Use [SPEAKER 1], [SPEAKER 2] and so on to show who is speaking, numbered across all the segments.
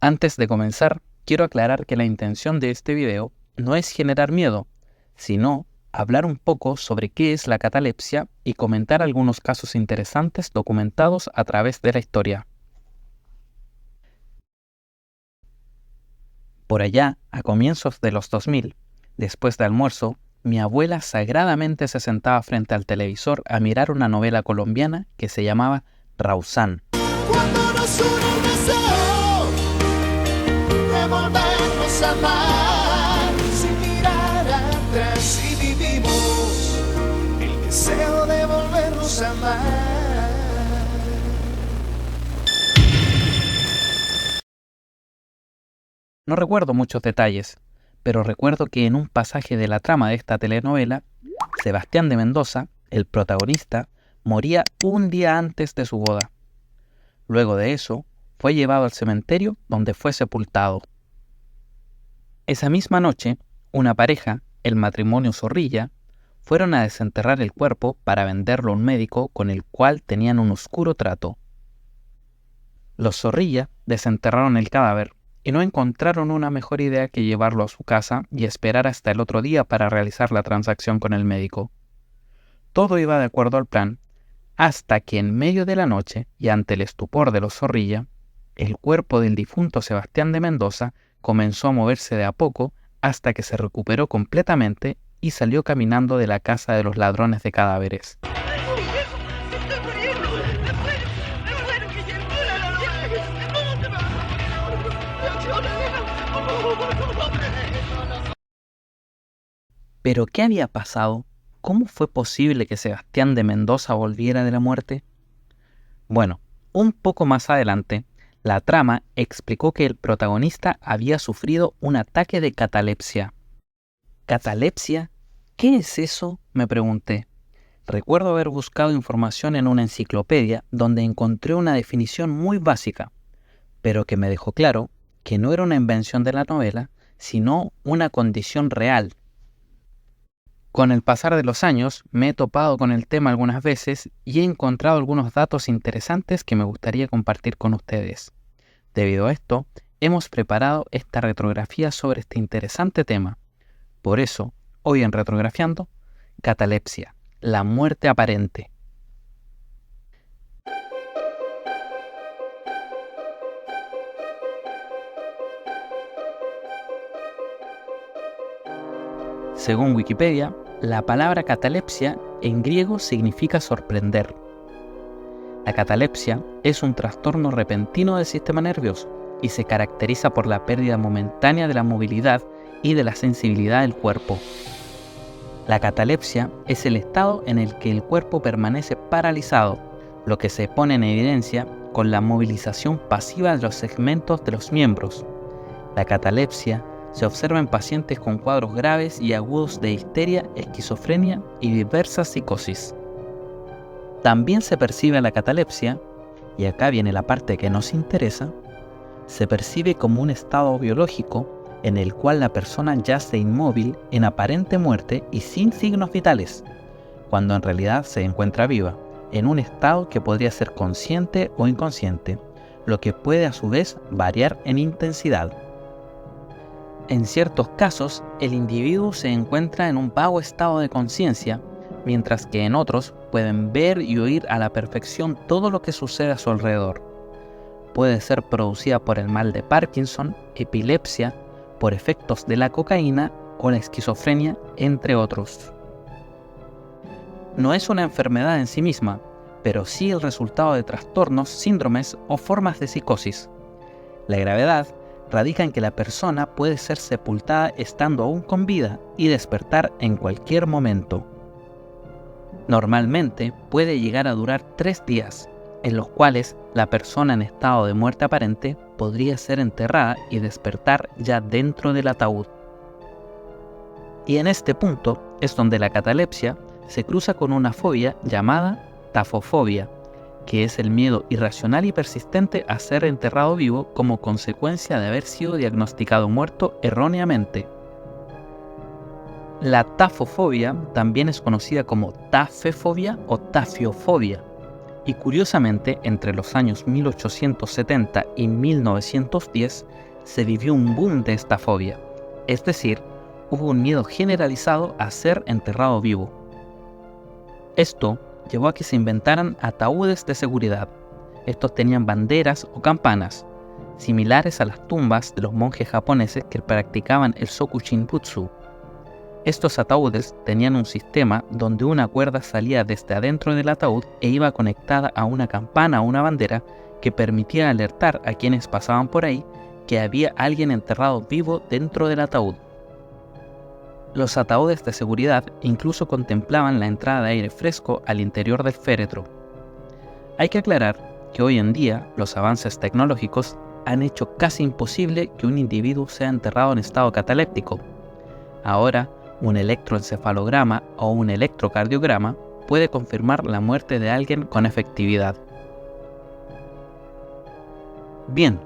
[SPEAKER 1] Antes de comenzar, quiero aclarar que la intención de este video no es generar miedo, sino hablar un poco sobre qué es la catalepsia y comentar algunos casos interesantes documentados a través de la historia. Por allá, a comienzos de los 2000, después de almuerzo, mi abuela sagradamente se sentaba frente al televisor a mirar una novela colombiana que se llamaba Rausán.
[SPEAKER 2] Cuando nos une el deseo de volvernos a amar, sin mirar atrás y vivimos el deseo de volvernos a amar.
[SPEAKER 1] No recuerdo muchos detalles, pero recuerdo que en un pasaje de la trama de esta telenovela, Sebastián de Mendoza, el protagonista, moría un día antes de su boda. Luego de eso, fue llevado al cementerio donde fue sepultado. Esa misma noche, una pareja, el matrimonio Zorrilla, fueron a desenterrar el cuerpo para venderlo a un médico con el cual tenían un oscuro trato. Los Zorrilla desenterraron el cadáver y no encontraron una mejor idea que llevarlo a su casa y esperar hasta el otro día para realizar la transacción con el médico. Todo iba de acuerdo al plan, hasta que en medio de la noche y ante el estupor de los Zorrilla, el cuerpo del difunto Sebastián de Mendoza comenzó a moverse de a poco hasta que se recuperó completamente y salió caminando de la casa de los ladrones de cadáveres. ¿Pero qué había pasado? ¿Cómo fue posible que Sebastián de Mendoza volviera de la muerte? Bueno, un poco más adelante, la trama explicó que el protagonista había sufrido un ataque de catalepsia. ¿Catalepsia? ¿Qué es eso?, me pregunté. Recuerdo haber buscado información en una enciclopedia donde encontré una definición muy básica, pero que me dejó claro que no era una invención de la novela, sino una condición real. Con el pasar de los años me he topado con el tema algunas veces y he encontrado algunos datos interesantes que me gustaría compartir con ustedes. Debido a esto, hemos preparado esta retrografía sobre este interesante tema. Por eso, hoy en Retrografiando, catalepsia, la muerte aparente. Según Wikipedia, la palabra catalepsia en griego significa sorprender. La catalepsia es un trastorno repentino del sistema nervioso y se caracteriza por la pérdida momentánea de la movilidad y de la sensibilidad del cuerpo. La catalepsia es el estado en el que el cuerpo permanece paralizado, lo que se pone en evidencia con la movilización pasiva de los segmentos de los miembros. La catalepsia se observa en pacientes con cuadros graves y agudos de histeria, esquizofrenia y diversas psicosis. También se percibe la catalepsia, y acá viene la parte que nos interesa, se percibe como un estado biológico en el cual la persona yace inmóvil en aparente muerte y sin signos vitales, cuando en realidad se encuentra viva, en un estado que podría ser consciente o inconsciente, lo que puede a su vez variar en intensidad. En ciertos casos, el individuo se encuentra en un vago estado de conciencia, mientras que en otros pueden ver y oír a la perfección todo lo que sucede a su alrededor. Puede ser producida por el mal de Parkinson, epilepsia, por efectos de la cocaína o la esquizofrenia, entre otros. No es una enfermedad en sí misma, pero sí el resultado de trastornos, síndromes o formas de psicosis. La gravedad radica en que la persona puede ser sepultada estando aún con vida y despertar en cualquier momento. Normalmente puede llegar a durar 3 días, en los cuales la persona en estado de muerte aparente podría ser enterrada y despertar ya dentro del ataúd. Y en este punto es donde la catalepsia se cruza con una fobia llamada tafofobia, que es el miedo irracional y persistente a ser enterrado vivo como consecuencia de haber sido diagnosticado muerto erróneamente. La tafofobia también es conocida como tafefobia o tafiofobia, Y curiosamente, entre los años 1870 y 1910 se vivió un boom de esta fobia, es decir, hubo un miedo generalizado a ser enterrado vivo. Esto llevó a que se inventaran ataúdes de seguridad. Estos tenían banderas o campanas, similares a las tumbas de los monjes japoneses que practicaban el Sokushinbutsu. Estos ataúdes tenían un sistema donde una cuerda salía desde adentro del ataúd e iba conectada a una campana o una bandera que permitía alertar a quienes pasaban por ahí que había alguien enterrado vivo dentro del ataúd. Los ataúdes de seguridad incluso contemplaban la entrada de aire fresco al interior del féretro. Hay que aclarar que hoy en día los avances tecnológicos han hecho casi imposible que un individuo sea enterrado en estado cataléptico. Ahora, un electroencefalograma o un electrocardiograma puede confirmar la muerte de alguien con efectividad. Bien,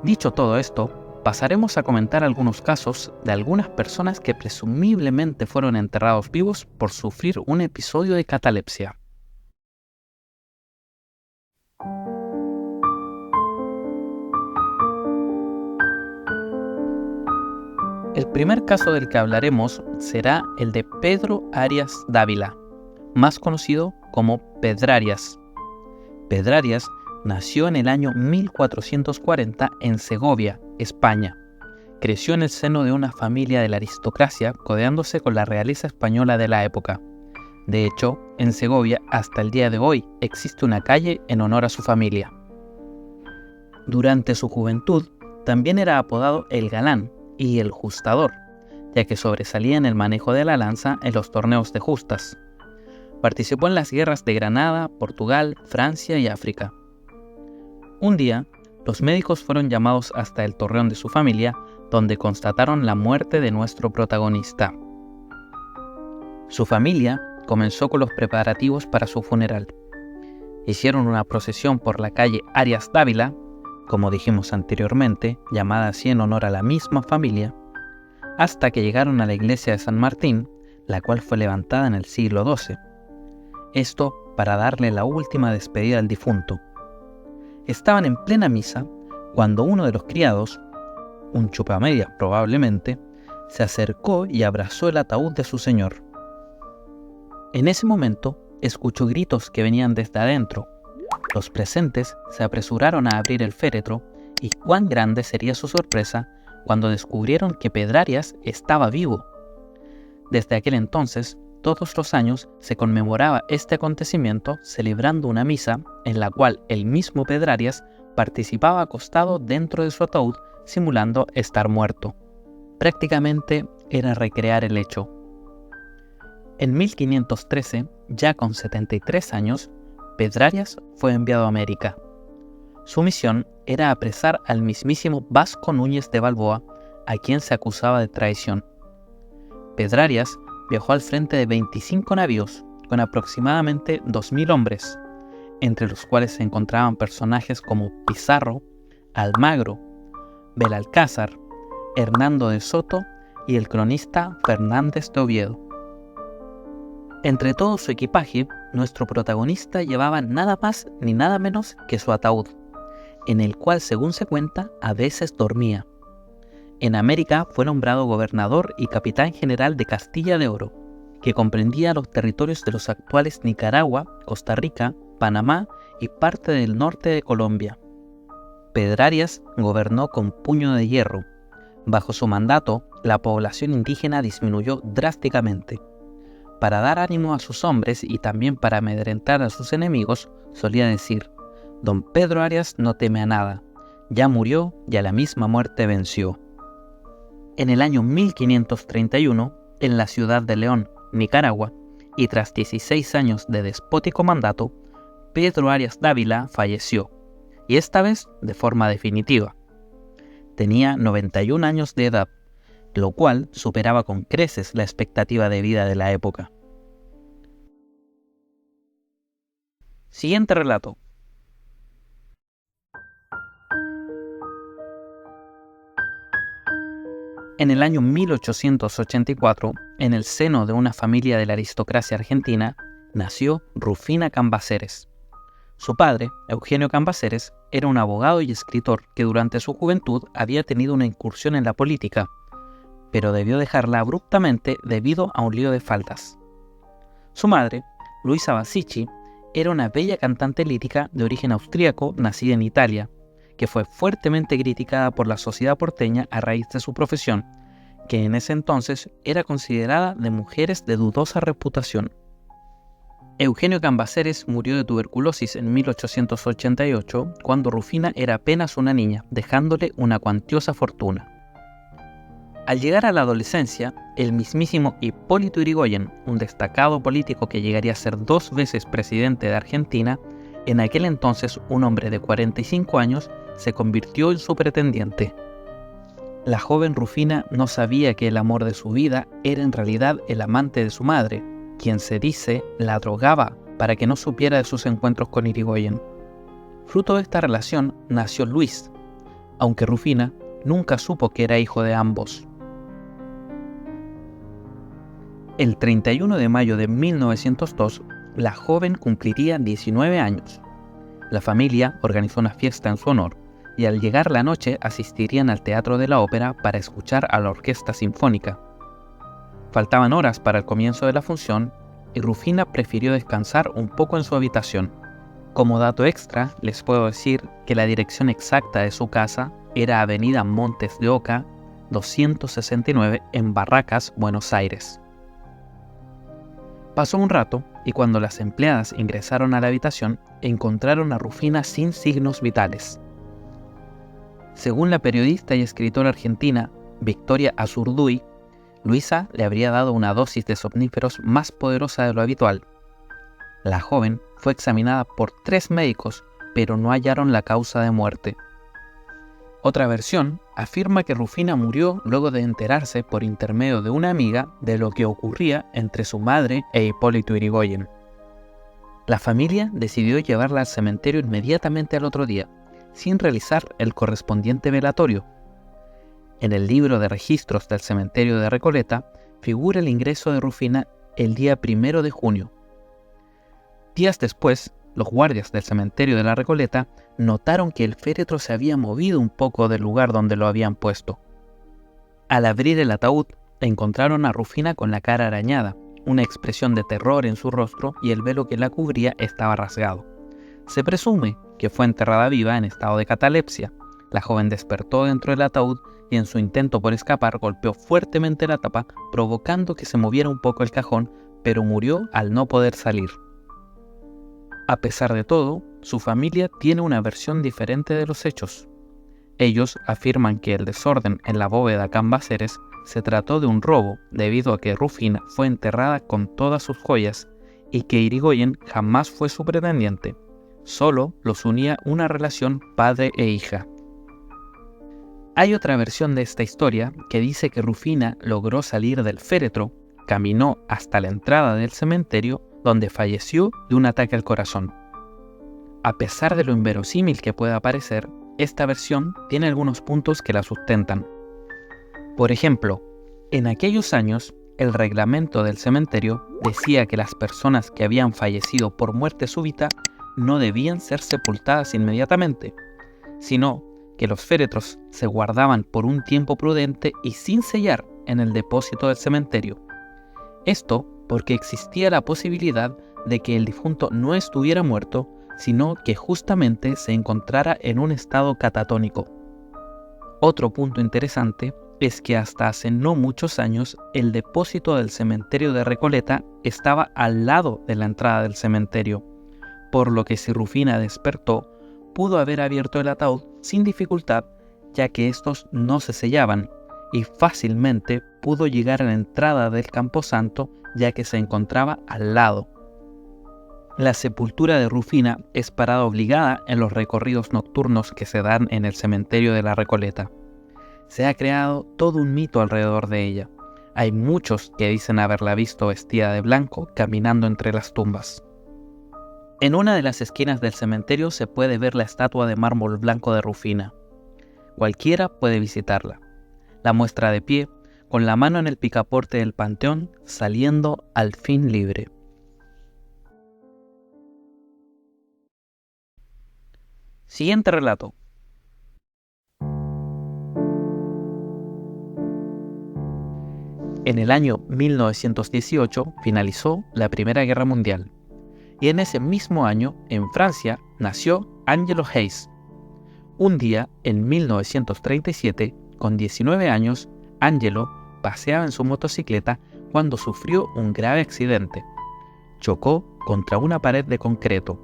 [SPEAKER 1] dicho todo esto, pasaremos a comentar algunos casos de algunas personas que presumiblemente fueron enterrados vivos por sufrir un episodio de catalepsia. El primer caso del que hablaremos será el de Pedro Arias Dávila, más conocido como Pedrarias. Pedrarias nació en el año 1440 en Segovia, España. Creció en el seno de una familia de la aristocracia, codeándose con la realeza española de la época. De hecho, en Segovia hasta el día de hoy existe una calle en honor a su familia. Durante su juventud también era apodado el Galán y el Justador, ya que sobresalía en el manejo de la lanza en los torneos de justas. Participó en las guerras de Granada, Portugal, Francia y África. Un día, los médicos fueron llamados hasta el torreón de su familia, donde constataron la muerte de nuestro protagonista. Su familia comenzó con los preparativos para su funeral. Hicieron una procesión por la calle Arias Dávila, como dijimos anteriormente, llamada así en honor a la misma familia, hasta que llegaron a la iglesia de San Martín, la cual fue levantada en el siglo XII. Esto para darle la última despedida al difunto. Estaban en plena misa cuando uno de los criados, un chupamedias probablemente, se acercó y abrazó el ataúd de su señor. En ese momento, escuchó gritos que venían desde adentro. Los presentes se apresuraron a abrir el féretro y cuán grande sería su sorpresa cuando descubrieron que Pedrarias estaba vivo. Desde aquel entonces, todos los años se conmemoraba este acontecimiento celebrando una misa en la cual el mismo Pedrarias participaba acostado dentro de su ataúd simulando estar muerto. Prácticamente era recrear el hecho. En 1513, ya con 73 años, Pedrarias fue enviado a América. Su misión era apresar al mismísimo Vasco Núñez de Balboa, a quien se acusaba de traición. Pedrarias viajó al frente de 25 navíos, con aproximadamente 2.000 hombres, entre los cuales se encontraban personajes como Pizarro, Almagro, Belalcázar, Hernando de Soto y el cronista Fernández de Oviedo. Entre todo su equipaje, nuestro protagonista llevaba nada más ni nada menos que su ataúd, en el cual, según se cuenta, a veces dormía. En América fue nombrado gobernador y capitán general de Castilla de Oro, que comprendía los territorios de los actuales Nicaragua, Costa Rica, Panamá y parte del norte de Colombia. Pedrarias gobernó con puño de hierro. Bajo su mandato, la población indígena disminuyó drásticamente. Para dar ánimo a sus hombres y también para amedrentar a sus enemigos, solía decir: «Don Pedro Arias no teme a nada, ya murió y a la misma muerte venció». En el año 1531, en la ciudad de León, Nicaragua, y tras 16 años de despótico mandato, Pedro Arias Dávila falleció, y esta vez de forma definitiva. Tenía 91 años de edad, lo cual superaba con creces la expectativa de vida de la época. Siguiente relato. En el año 1884, en el seno de una familia de la aristocracia argentina, nació Rufina Cambaceres. Su padre, Eugenio Cambaceres, era un abogado y escritor que durante su juventud había tenido una incursión en la política, pero debió dejarla abruptamente debido a un lío de faldas. Su madre, Luisa Basicci, era una bella cantante lírica de origen austríaco nacida en Italia, que fue fuertemente criticada por la sociedad porteña a raíz de su profesión, que en ese entonces era considerada de mujeres de dudosa reputación. Eugenio Cambaceres murió de tuberculosis en 1888, cuando Rufina era apenas una niña, dejándole una cuantiosa fortuna. Al llegar a la adolescencia, el mismísimo Hipólito Yrigoyen, un destacado político que llegaría a ser 2 veces presidente de Argentina, en aquel entonces un hombre de 45 años, se convirtió en su pretendiente. La joven Rufina no sabía que el amor de su vida era en realidad el amante de su madre, quien se dice la drogaba para que no supiera de sus encuentros con Yrigoyen. Fruto de esta relación nació Luis, aunque Rufina nunca supo que era hijo de ambos. El 31 de mayo de 1902, la joven cumpliría 19 años. La familia organizó una fiesta en su honor, y al llegar la noche asistirían al Teatro de la Ópera para escuchar a la orquesta sinfónica. Faltaban horas para el comienzo de la función, y Rufina prefirió descansar un poco en su habitación. Como dato extra, les puedo decir que la dirección exacta de su casa era Avenida Montes de Oca, 269 en Barracas, Buenos Aires. Pasó un rato y cuando las empleadas ingresaron a la habitación, encontraron a Rufina sin signos vitales. Según la periodista y escritora argentina Victoria Azurduy, Luisa le habría dado una dosis de somníferos más poderosa de lo habitual. La joven fue examinada por 3 médicos, pero no hallaron la causa de muerte. Otra versión afirma que Rufina murió luego de enterarse por intermedio de una amiga de lo que ocurría entre su madre e Hipólito Yrigoyen. La familia decidió llevarla al cementerio inmediatamente al otro día, sin realizar el correspondiente velatorio. En el libro de registros del cementerio de Recoleta figura el ingreso de Rufina el día 1 de junio. Días después, los guardias del cementerio de la Recoleta notaron que el féretro se había movido un poco del lugar donde lo habían puesto. Al abrir el ataúd, encontraron a Rufina con la cara arañada, una expresión de terror en su rostro y el velo que la cubría estaba rasgado. Se presume que fue enterrada viva en estado de catalepsia. La joven despertó dentro del ataúd y en su intento por escapar golpeó fuertemente la tapa, provocando que se moviera un poco el cajón, pero murió al no poder salir. A pesar de todo, su familia tiene una versión diferente de los hechos. Ellos afirman que el desorden en la bóveda Cambaceres se trató de un robo debido a que Rufina fue enterrada con todas sus joyas y que Yrigoyen jamás fue su pretendiente. Solo los unía una relación padre e hija. Hay otra versión de esta historia que dice que Rufina logró salir del féretro, caminó hasta la entrada del cementerio donde falleció de un ataque al corazón. A pesar de lo inverosímil que pueda parecer, esta versión tiene algunos puntos que la sustentan. Por ejemplo, en aquellos años, el reglamento del cementerio decía que las personas que habían fallecido por muerte súbita no debían ser sepultadas inmediatamente, sino que los féretros se guardaban por un tiempo prudente y sin sellar en el depósito del cementerio. Esto porque existía la posibilidad de que el difunto no estuviera muerto, sino que justamente se encontrara en un estado catatónico. Otro punto interesante es que hasta hace no muchos años el depósito del cementerio de Recoleta estaba al lado de la entrada del cementerio, por lo que si Rufina despertó, pudo haber abierto el ataúd sin dificultad, ya que estos no se sellaban, y fácilmente pudo llegar a la entrada del camposanto, ya que se encontraba al lado. La sepultura de Rufina es parada obligada en los recorridos nocturnos que se dan en el cementerio de la Recoleta. Se ha creado todo un mito alrededor de ella. Hay muchos que dicen haberla visto vestida de blanco caminando entre las tumbas. En una de las esquinas del cementerio se puede ver la estatua de mármol blanco de Rufina. Cualquiera puede visitarla. La muestra de pie, con la mano en el picaporte del panteón, saliendo al fin libre. Siguiente relato. En el año 1918 finalizó la Primera Guerra Mundial, y en ese mismo año, en Francia, nació Angelo Hayes. Un día, en 1937, con 19 años, Angelo paseaba en su motocicleta cuando sufrió un grave accidente. Chocó contra una pared de concreto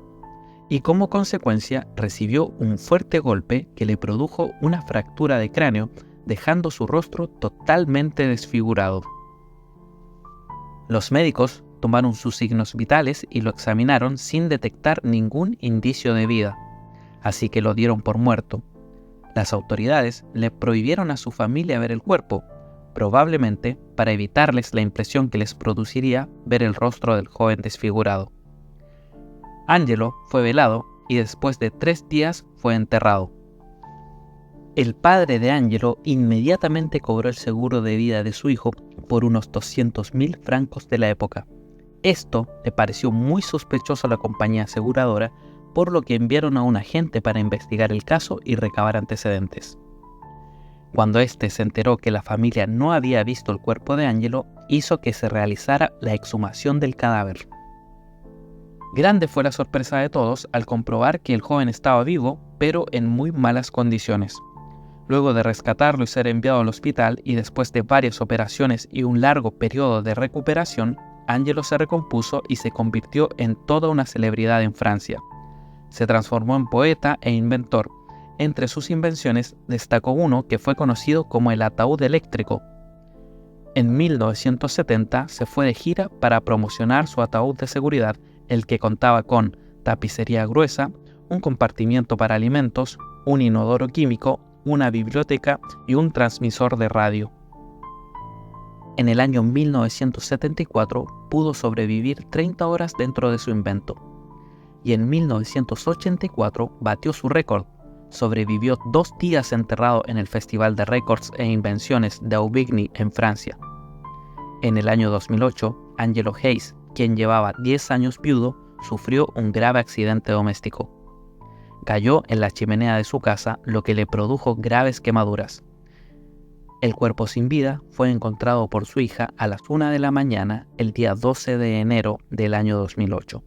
[SPEAKER 1] y como consecuencia recibió un fuerte golpe que le produjo una fractura de cráneo, dejando su rostro totalmente desfigurado. Los médicos tomaron sus signos vitales y lo examinaron sin detectar ningún indicio de vida, así que lo dieron por muerto. Las autoridades le prohibieron a su familia ver el cuerpo, probablemente para evitarles la impresión que les produciría ver el rostro del joven desfigurado. Angelo fue velado y después de 3 días fue enterrado. El padre de Angelo inmediatamente cobró el seguro de vida de su hijo por unos 200.000 francos de la época. Esto le pareció muy sospechoso a la compañía aseguradora, por lo que enviaron a un agente para investigar el caso y recabar antecedentes. Cuando éste se enteró que la familia no había visto el cuerpo de Angelo, hizo que se realizara la exhumación del cadáver. Grande fue la sorpresa de todos al comprobar que el joven estaba vivo, pero en muy malas condiciones. Luego de rescatarlo y ser enviado al hospital, y después de varias operaciones y un largo periodo de recuperación, Angelo se recompuso y se convirtió en toda una celebridad en Francia. Se transformó en poeta e inventor. Entre sus invenciones destacó uno que fue conocido como el ataúd eléctrico. En 1970 se fue de gira para promocionar su ataúd de seguridad, el que contaba con tapicería gruesa, un compartimiento para alimentos, un inodoro químico, una biblioteca y un transmisor de radio. En el año 1974 pudo sobrevivir 30 horas dentro de su invento, y en 1984 batió su récord. Sobrevivió 2 días enterrado en el Festival de Récords e Invenciones de Aubigny en Francia. En el año 2008, Angelo Hayes, quien llevaba 10 años viudo, sufrió un grave accidente doméstico. Cayó en la chimenea de su casa, lo que le produjo graves quemaduras. El cuerpo sin vida fue encontrado por su hija a las 1 de la mañana el día 12 de enero del año 2008.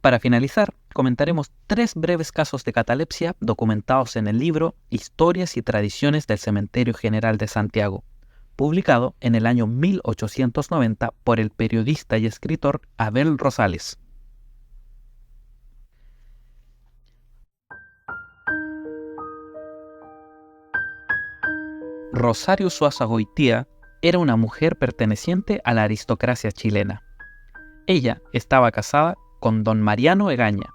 [SPEAKER 1] Para finalizar, comentaremos 3 breves casos de catalepsia documentados en el libro Historias y Tradiciones del Cementerio General de Santiago, publicado en el año 1890 por el periodista y escritor Abel Rosales. Rosario Suaza Goitía era una mujer perteneciente a la aristocracia chilena. Ella estaba casada con don Mariano Egaña,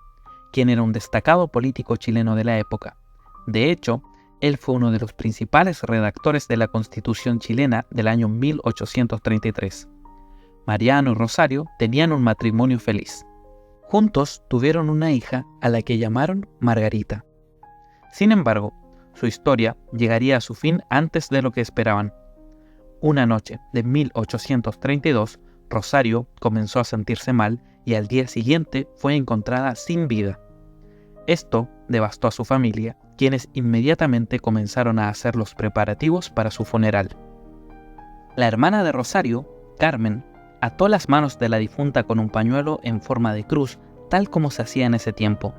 [SPEAKER 1] quien era un destacado político chileno de la época. De hecho, él fue uno de los principales redactores de la Constitución chilena del año 1833. Mariano y Rosario tenían un matrimonio feliz. Juntos tuvieron una hija a la que llamaron Margarita. Sin embargo, su historia llegaría a su fin antes de lo que esperaban. Una noche de 1832, Rosario comenzó a sentirse mal y al día siguiente fue encontrada sin vida. Esto devastó a su familia, quienes inmediatamente comenzaron a hacer los preparativos para su funeral. La hermana de Rosario, Carmen, ató las manos de la difunta con un pañuelo en forma de cruz, tal como se hacía en ese tiempo.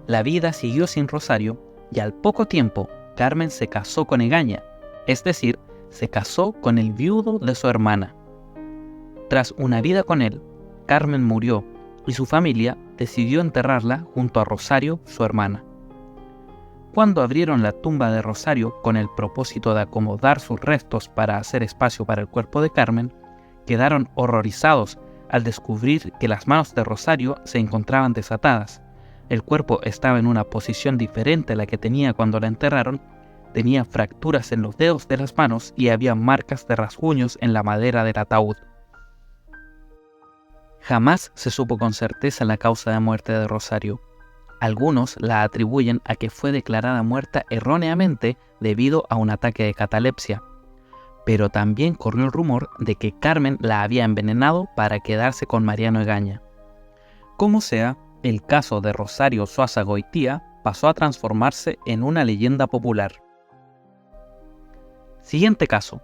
[SPEAKER 1] La vida siguió sin Rosario y al poco tiempo Carmen se casó con Egaña, es decir, se casó con el viudo de su hermana. Tras una vida con él, Carmen murió y su familia decidió enterrarla junto a Rosario, su hermana. Cuando abrieron la tumba de Rosario con el propósito de acomodar sus restos para hacer espacio para el cuerpo de Carmen, quedaron horrorizados al descubrir que las manos de Rosario se encontraban desatadas. El cuerpo estaba en una posición diferente a la que tenía cuando la enterraron, tenía fracturas en los dedos de las manos y había marcas de rasguños en la madera del ataúd. Jamás se supo con certeza la causa de muerte de Rosario. Algunos la atribuyen a que fue declarada muerta erróneamente debido a un ataque de catalepsia, pero también corrió el rumor de que Carmen la había envenenado para quedarse con Mariano Egaña. Como sea, el caso de Rosario Soaza Goitía pasó a transformarse en una leyenda popular. Siguiente caso.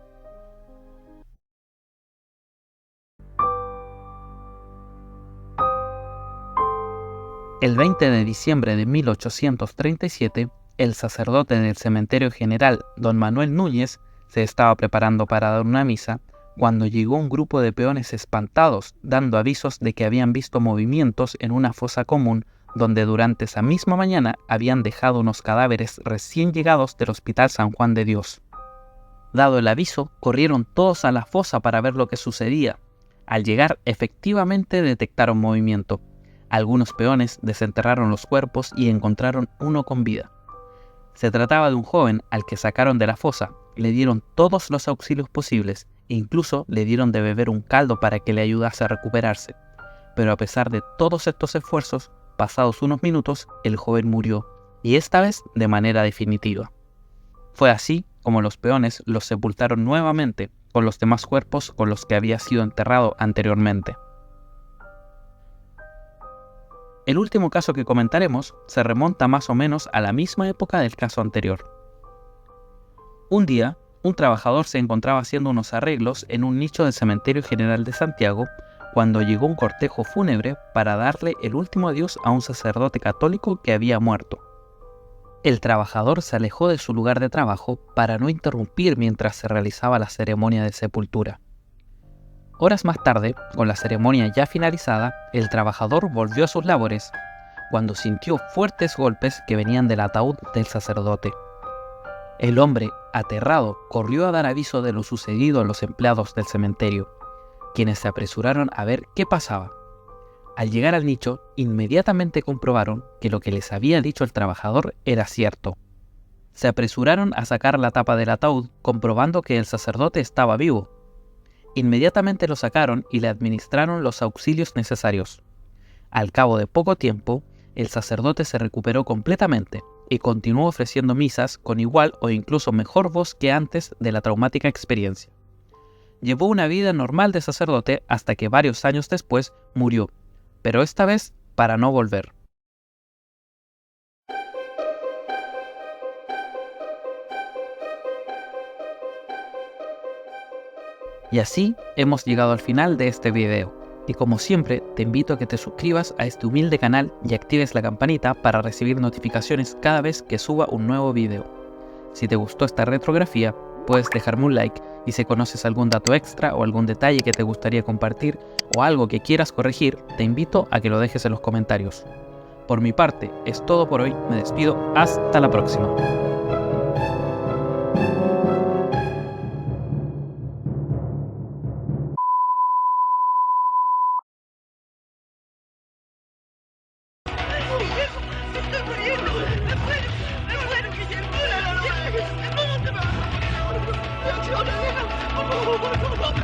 [SPEAKER 1] El 20 de diciembre de 1837, el sacerdote del cementerio general, don Manuel Núñez, se estaba preparando para dar una misa cuando llegó un grupo de peones espantados, dando avisos de que habían visto movimientos en una fosa común donde durante esa misma mañana habían dejado unos cadáveres recién llegados del Hospital San Juan de Dios. Dado el aviso, corrieron todos a la fosa para ver lo que sucedía. Al llegar, efectivamente detectaron movimiento. Algunos peones desenterraron los cuerpos y encontraron uno con vida. Se trataba de un joven al que sacaron de la fosa, le dieron todos los auxilios posibles e incluso le dieron de beber un caldo para que le ayudase a recuperarse. Pero a pesar de todos estos esfuerzos, pasados unos minutos, el joven murió, y esta vez de manera definitiva. Fue así como los peones los sepultaron nuevamente con los demás cuerpos con los que había sido enterrado anteriormente. El último caso que comentaremos se remonta más o menos a la misma época del caso anterior. Un día, un trabajador se encontraba haciendo unos arreglos en un nicho del Cementerio General de Santiago cuando llegó un cortejo fúnebre para darle el último adiós a un sacerdote católico que había muerto. El trabajador se alejó de su lugar de trabajo para no interrumpir mientras se realizaba la ceremonia de sepultura. Horas más tarde, con la ceremonia ya finalizada, el trabajador volvió a sus labores, cuando sintió fuertes golpes que venían del ataúd del sacerdote. El hombre, aterrado, corrió a dar aviso de lo sucedido a los empleados del cementerio, quienes se apresuraron a ver qué pasaba. Al llegar al nicho, inmediatamente comprobaron que lo que les había dicho el trabajador era cierto. Se apresuraron a sacar la tapa del ataúd, comprobando que el sacerdote estaba vivo. Inmediatamente lo sacaron y le administraron los auxilios necesarios. Al cabo de poco tiempo, el sacerdote se recuperó completamente y continuó ofreciendo misas con igual o incluso mejor voz que antes de la traumática experiencia. Llevó una vida normal de sacerdote hasta que varios años después murió, pero esta vez para no volver. Y así hemos llegado al final de este video, y como siempre te invito a que te suscribas a este humilde canal y actives la campanita para recibir notificaciones cada vez que suba un nuevo video. Si te gustó esta retrografía, puedes dejarme un like, y si conoces algún dato extra o algún detalle que te gustaría compartir o algo que quieras corregir, te invito a que lo dejes en los comentarios. Por mi parte, es todo por hoy, me despido, hasta la próxima.
[SPEAKER 3] Me estoy muriendo, me muero, Guillermo, ¿cómo te vas a morir? Por favor,